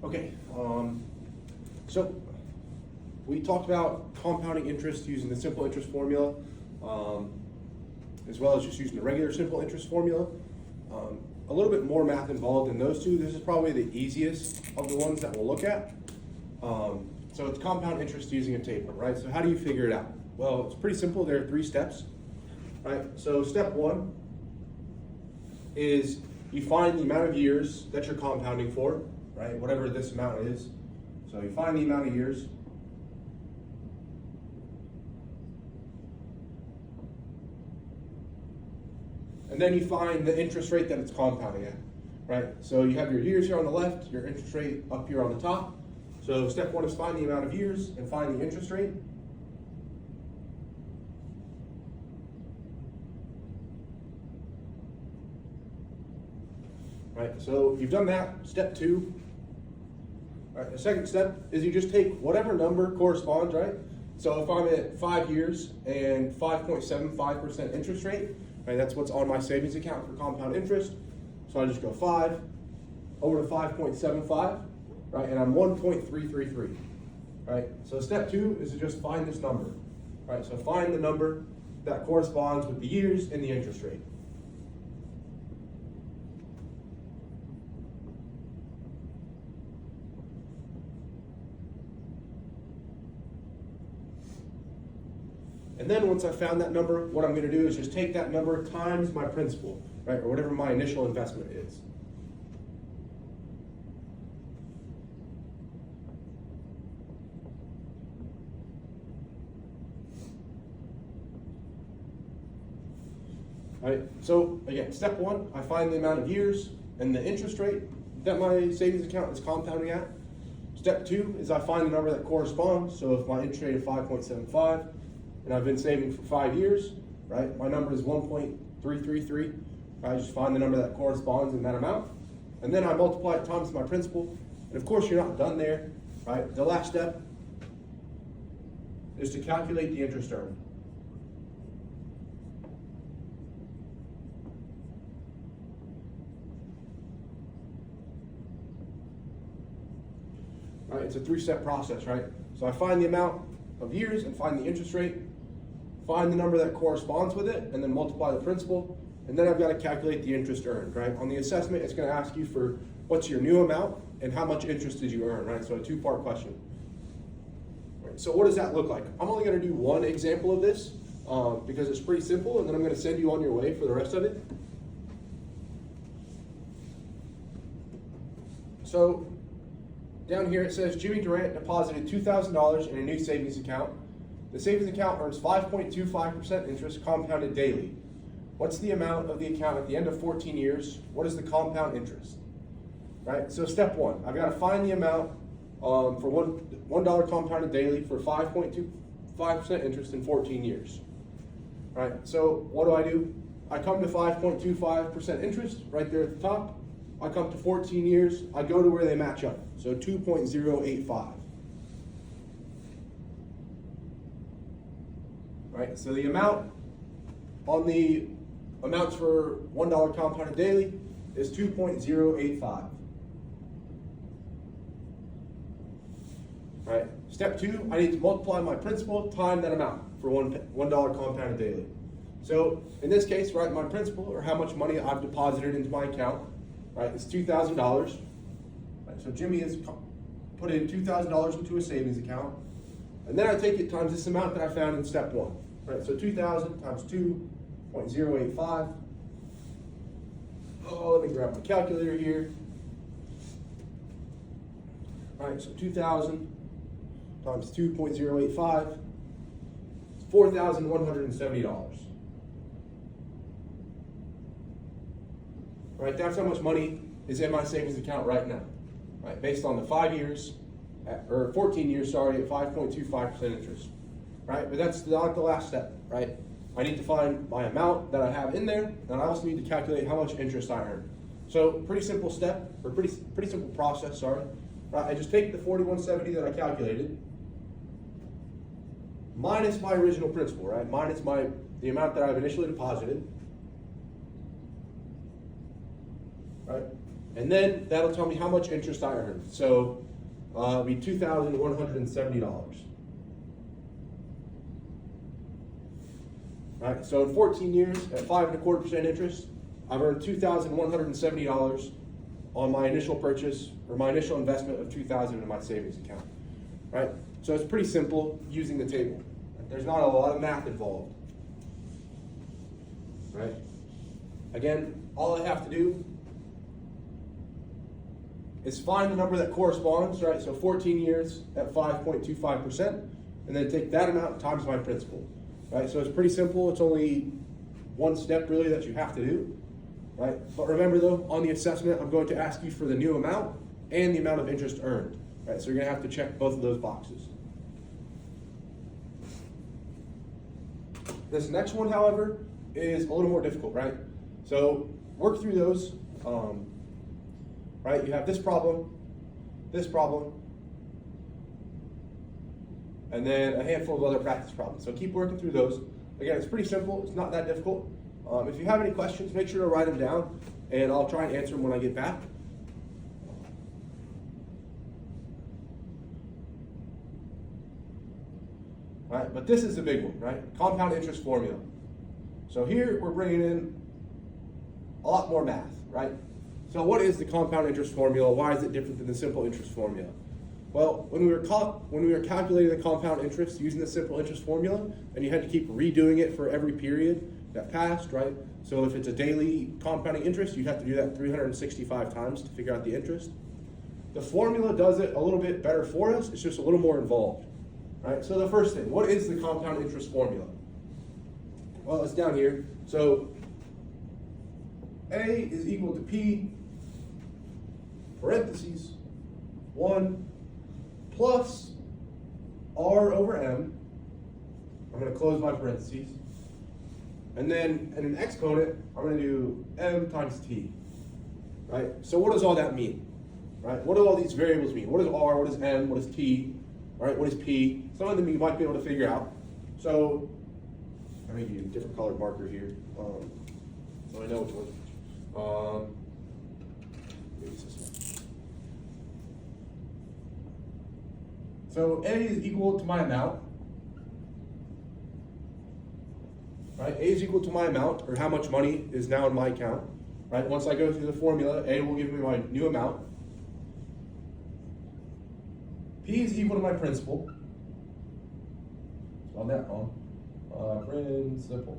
Okay, so we talked about compounding interest using the simple interest formula, as well as just using the regular simple interest formula. A little bit more math involved in those two. This is probably the easiest of the ones that we'll look at. So it's compound interest using a table, right? So how do you figure it out? Well, it's pretty simple. There are 3 steps, right? So step 1 is you find the amount of years that you're compounding for, right? Whatever this amount is. So you find the amount of years. And then you find the interest rate that it's compounding at, right? So you have your years here on the left, your interest rate up here on the top. So step 1 is find the amount of years and find the interest rate. Right, so you've done that. Step 2. All right, the second step is you just take whatever number corresponds, right? So if I'm at 5 years and 5.75% interest rate, right, that's what's on my savings account for compound interest. So I just go 5 over to 5.75, right, and I'm 1.333, right? So step 2 is to just find this number, right? So find the number that corresponds with the years and the interest rate. And then once I found that number, what I'm going to do is just take that number times my principal, right, or whatever my initial investment is. All right, so again, step 1, I find the amount of years and the interest rate that my savings account is compounding at. Step 2 is I find the number that corresponds. So if my interest rate is 5.75, and I've been saving for 5 years, right? My number is 1.333. I just find the number that corresponds in that amount. And then I multiply it times my principal. And of course, you're not done there, right? The last step is to calculate the interest earned. Right, it's a 3-step process, right? So I find the amount of years and find the interest rate, find the number that corresponds with it, and then multiply the principal, and then I've got to calculate the interest earned, right? On the assessment, it's going to ask you for what's your new amount and how much interest did you earn, right? So a 2-part question. Right, so what does that look like? I'm only going to do one example of this because it's pretty simple, and then I'm going to send you on your way for the rest of it. So down here it says Jimmy Durant deposited $2,000 in a new savings account. The savings account earns 5.25% interest compounded daily. What's the amount of the account at the end of 14 years? What is the compound interest? Right, so step 1, I've got to find the amount for $1 compounded daily for 5.25% interest in 14 years. Right, so what do? I come to 5.25% interest right there at the top. I come to 14 years, I go to where they match up, so 2.085. Right, so the amount on the amounts for $1 compounded daily is 2.085. Right, step 2, I need to multiply my principal times that amount for $1 compounded daily. So in this case, right, my principal, or how much money I've deposited into my account, right, it's $2,000. Right, so Jimmy has put in $2,000 into a savings account, and then I take it times this amount that I found in step 1. Right, so 2,000 times 2.085. Oh, let me grab my calculator here. All right, so 2,000 times 2.085 is $4,170. Right, that's how much money is in my savings account right now, right? Based on the 5 years, or 14 years, sorry, at 5.25% interest, right? But that's not the last step, right? I need to find my amount that I have in there, and I also need to calculate how much interest I earn. So pretty simple step, or pretty simple process, sorry. Right, I just take the 4170 that I calculated, minus my original principal, right? Minus the amount that I've initially deposited. Right? And then that'll tell me how much interest I earned. So it'll be $2,170. Right, so in 14 years at 5.25% interest, I've earned $2,170 on my initial purchase or my initial investment of $2,000 in my savings account. Right, so it's pretty simple using the table. There's not a lot of math involved. Right, again, all I have to do is find the number that corresponds. Right, so 14 years at 5.25%, and then take that amount times my principal. Right, so it's pretty simple. It's only one step really that you have to do, right? But remember though, on the assessment, I'm going to ask you for the new amount and the amount of interest earned, right? So you're gonna have to check both of those boxes. This next one, however, is a little more difficult, right? So work through those, right? You have this problem, and then a handful of other practice problems. So keep working through those. Again, it's pretty simple. It's not that difficult. If you have any questions, make sure to write them down, and I'll try and answer them when I get back. All right, but this is the big one, right? Compound interest formula. So here we're bringing in a lot more math, right? So what is the compound interest formula? Why is it different than the simple interest formula? Well, when we were calculating the compound interest using the simple interest formula, and you had to keep redoing it for every period that passed, right? So if it's a daily compounding interest, you'd have to do that 365 times to figure out the interest. The formula does it a little bit better for us. It's just a little more involved, right? So the first thing, what is the compound interest formula? Well, it's down here. So A is equal to P, parentheses, 1 plus R over M. I'm going to close my parentheses. And then in an exponent, I'm going to do M times T. Right? So what does all that mean? Right? What do all these variables mean? What is R? What is M? What is T? Right? What is P? Some of them you might be able to figure out. So let me use a different colored marker here. So I know which one. Maybe it's this one. So A is equal to my amount, right? A is equal to my amount, or how much money is now in my account, right? Once I go through the formula, A will give me my new amount. P is equal to my principal. Spell that wrong. Principal,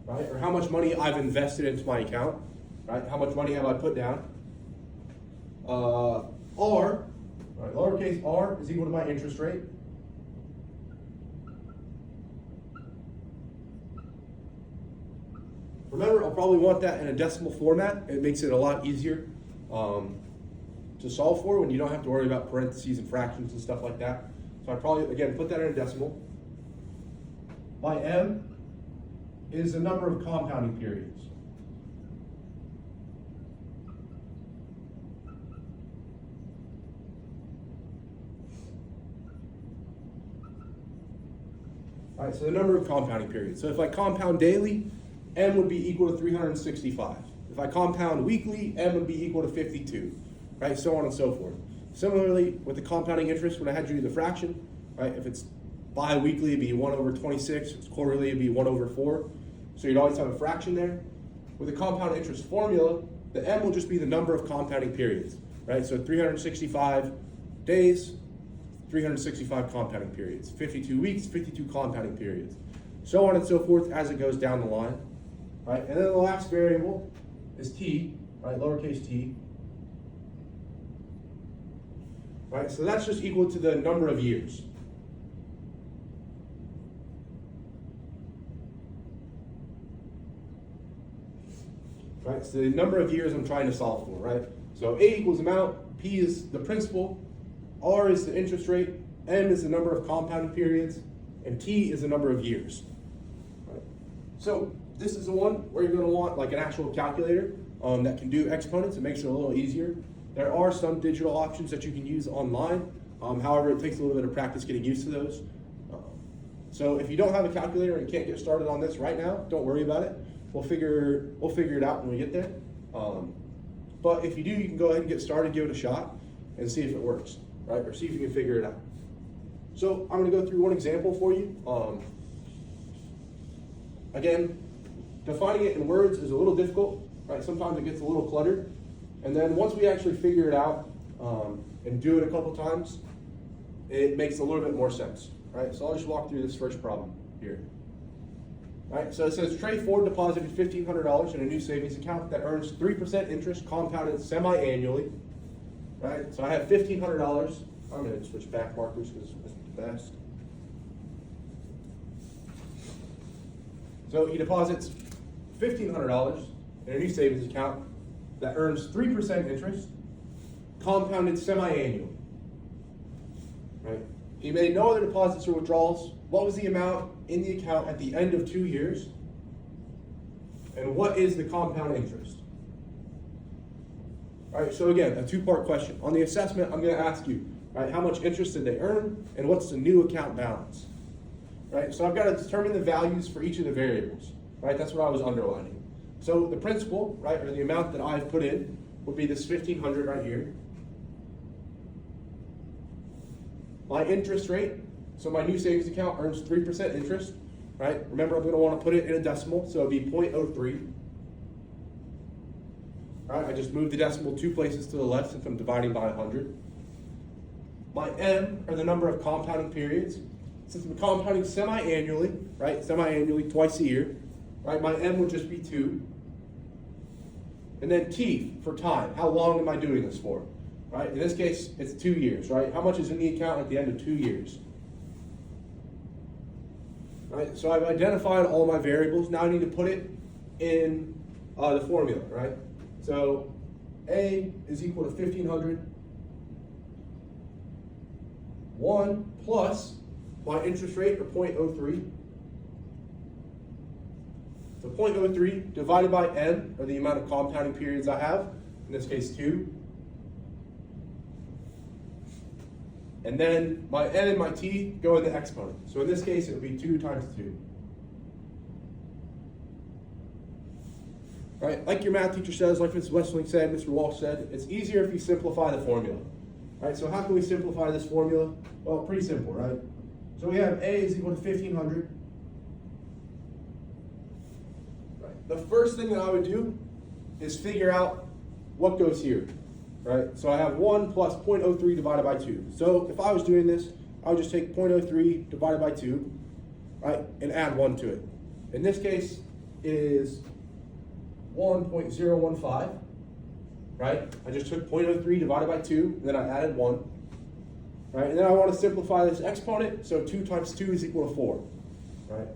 right? Or how much money I've invested into my account, right? How much money have I put down? R. Right, lowercase r is equal to my interest rate. Remember, I'll probably want that in a decimal format. It makes it a lot easier to solve for when you don't have to worry about parentheses and fractions and stuff like that. So I probably, again, put that in a decimal. My M is the number of compounding periods. All right, so the number of compounding periods. So if I compound daily, M would be equal to 365. If I compound weekly, M would be equal to 52, right? So on and so forth. Similarly, with the compounding interest, when I had you do the fraction, right? If it's bi-weekly, it'd be 1 over 26. If it's quarterly, it'd be 1 over 4. So you'd always have a fraction there. With the compound interest formula, the M will just be the number of compounding periods, right? So 365 days, 365 compounding periods. 52 weeks, 52 compounding periods. So on and so forth as it goes down the line, right? And then the last variable is T, right? Lowercase t. Right, so that's just equal to the number of years. Right, so the number of years I'm trying to solve for, right? So A equals amount, P is the principal, R is the interest rate, M is the number of compounding periods, and T is the number of years. Right. So this is the one where you're going to want like an actual calculator that can do exponents. It makes it a little easier. There are some digital options that you can use online. However, it takes a little bit of practice getting used to those. So if you don't have a calculator and can't get started on this right now, don't worry about it. We'll figure it out when we get there. but if you do, you can go ahead and get started, give it a shot, and see if it works, right? Or see if you can figure it out. So I'm going to go through one example for you. Again, defining it in words is a little difficult, right? Sometimes it gets a little cluttered. And then once we actually figure it out and do it a couple times, it makes a little bit more sense, right? So I'll just walk through this first problem here. Right, so it says Trey Ford deposited $1,500 in a new savings account that earns 3% interest compounded semi-annually. Right, so I have $1,500. I'm going to switch back markers because it's the best. So he deposits $1,500 in a new savings account that earns 3% interest compounded semi-annually. Right, he made no other deposits or withdrawals. What was the amount in the account at the end of 2 years? And what is the compound interest? All right, so again, a two-part question. On the assessment, I'm going to ask you, right, how much interest did they earn, and what's the new account balance? Right, so I've got to determine the values for each of the variables. Right, that's what I was underlining. So the principal, right, or the amount that I've put in would be this $1,500 right here. My interest rate. So my new savings account earns 3% interest, right? Remember, I'm going to want to put it in a decimal, so it'd be 0.03. All right, I just moved the decimal 2 places to the left since I'm dividing by 100. My M, or the number of compounding periods. Since I'm compounding semi-annually, right? Semi-annually, twice a year, right? My M would just be 2. And then T, for time. How long am I doing this for? Right? In this case, it's 2 years, right? How much is in the account at the end of 2 years? Right, so I've identified all my variables. Now I need to put it in the formula, right? So A is equal to 1,500. 1 plus my interest rate, or 0.03. So 0.03 divided by N, or the amount of compounding periods I have, in this case 2. And then my N and my T go in the exponent. So in this case, it would be 2 times 2. Right? Like your math teacher says, like Mr. Westling said, Mr. Walsh said, it's easier if you simplify the formula. Right? So how can we simplify this formula? Well, pretty simple, right? So we have A is equal to 1,500. Right. The first thing that I would do is figure out what goes here. Right, so I have 1 plus 0.03 divided by 2. So if I was doing this, I would just take 0.03 divided by 2, right, and add 1 to it. In this case, it is 1.015, right? I just took 0.03 divided by 2, and then I added 1, right? And then I want to simplify this exponent, so 2 times 2 is equal to 4, right?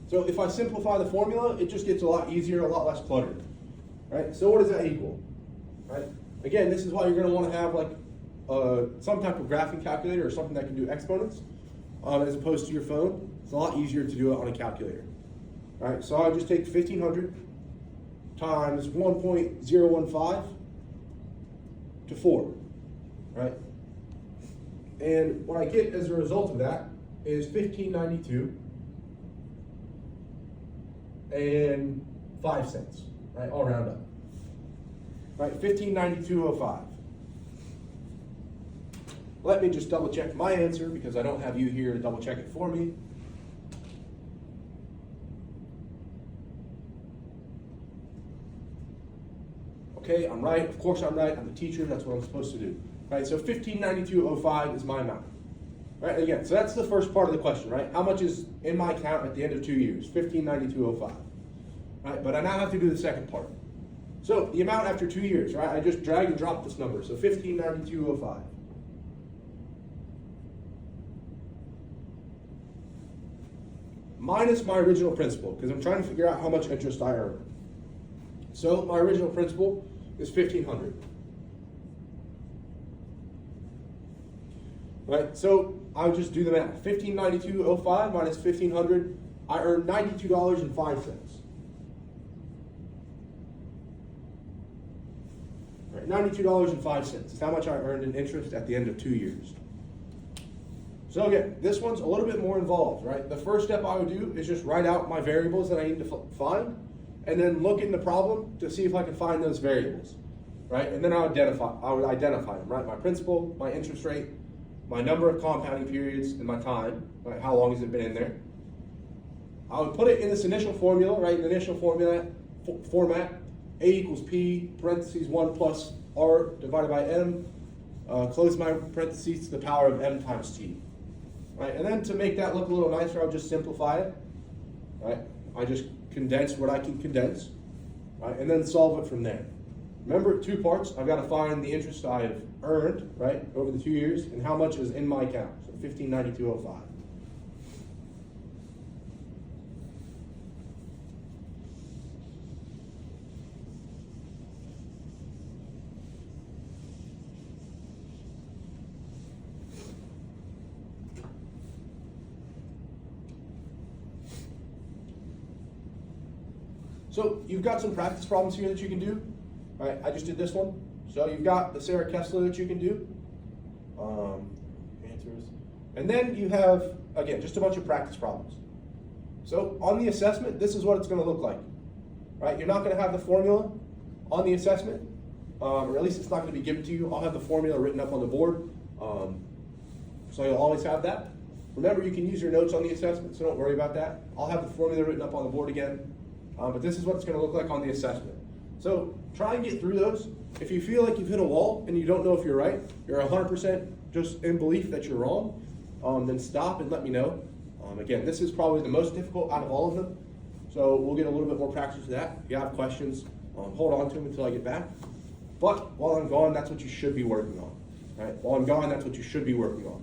So if I simplify the formula, it just gets a lot easier, a lot less cluttered. Right? So what does that equal? Right? Again, this is why you're going to want to have like some type of graphing calculator or something that can do exponents as opposed to your phone. It's a lot easier to do it on a calculator. Right? So I just take 1,500 times 1.015 to 4. Right? And what I get as a result of that is 1,592 and 5 cents. Right, all round up. Right, 1592.05. Let me just double check my answer because I don't have you here to double check it for me. Okay, I'm right. Of course I'm right. I'm the teacher. That's what I'm supposed to do. Right, so 1592.05 is my amount. Right, again, so that's the first part of the question, right? How much is in my account at the end of 2 years? 1592.05. Right, but I now have to do the second part. So the amount after 2 years, right? I just drag and drop this number. So 1592.05. Minus my original principal, because I'm trying to figure out how much interest I earn. So my original principal is 1,500. Right, so I'll just do the math. 1592.05 minus 1,500, I earn $92.05. Right, $92.05 is how much I earned in interest at the end of 2 years. So again, this one's a little bit more involved, right? The first step I would do is just write out my variables that I need to find, and then look in the problem to see if I can find those variables, right? And then I would identify them, right? My principal, my interest rate, my number of compounding periods, and my time, right? How long has it been in there? I would put it in this initial formula, right? In the initial format, A equals P, parentheses 1 plus R divided by M, close my parentheses to the power of M times T, right? And then to make that look a little nicer, I'll just simplify it, right? I just condense what I can condense, right? And then solve it from there. Remember, 2 parts. I've got to find the interest I've earned, right, over the 2 years, and how much is in my account. So 1592.05. So you've got some practice problems here that you can do. All right, I just did this one. So you've got the Sarah Kessler that you can do. Answers. And then you have, again, just a bunch of practice problems. So on the assessment, this is what it's going to look like. Right? You're not going to have the formula on the assessment, or at least it's not going to be given to you. I'll have the formula written up on the board. So you'll always have that. Remember, you can use your notes on the assessment, so don't worry about that. I'll have the formula written up on the board again. But this is what it's going to look like on the assessment. So try and get through those. If you feel like you've hit a wall and you don't know if you're right, you're 100% just in belief that you're wrong, then stop and let me know. Again, this is probably the most difficult out of all of them. So we'll get a little bit more practice with that. If you have questions, hold on to them until I get back. But while I'm gone, that's what you should be working on. Right? While I'm gone, that's what you should be working on.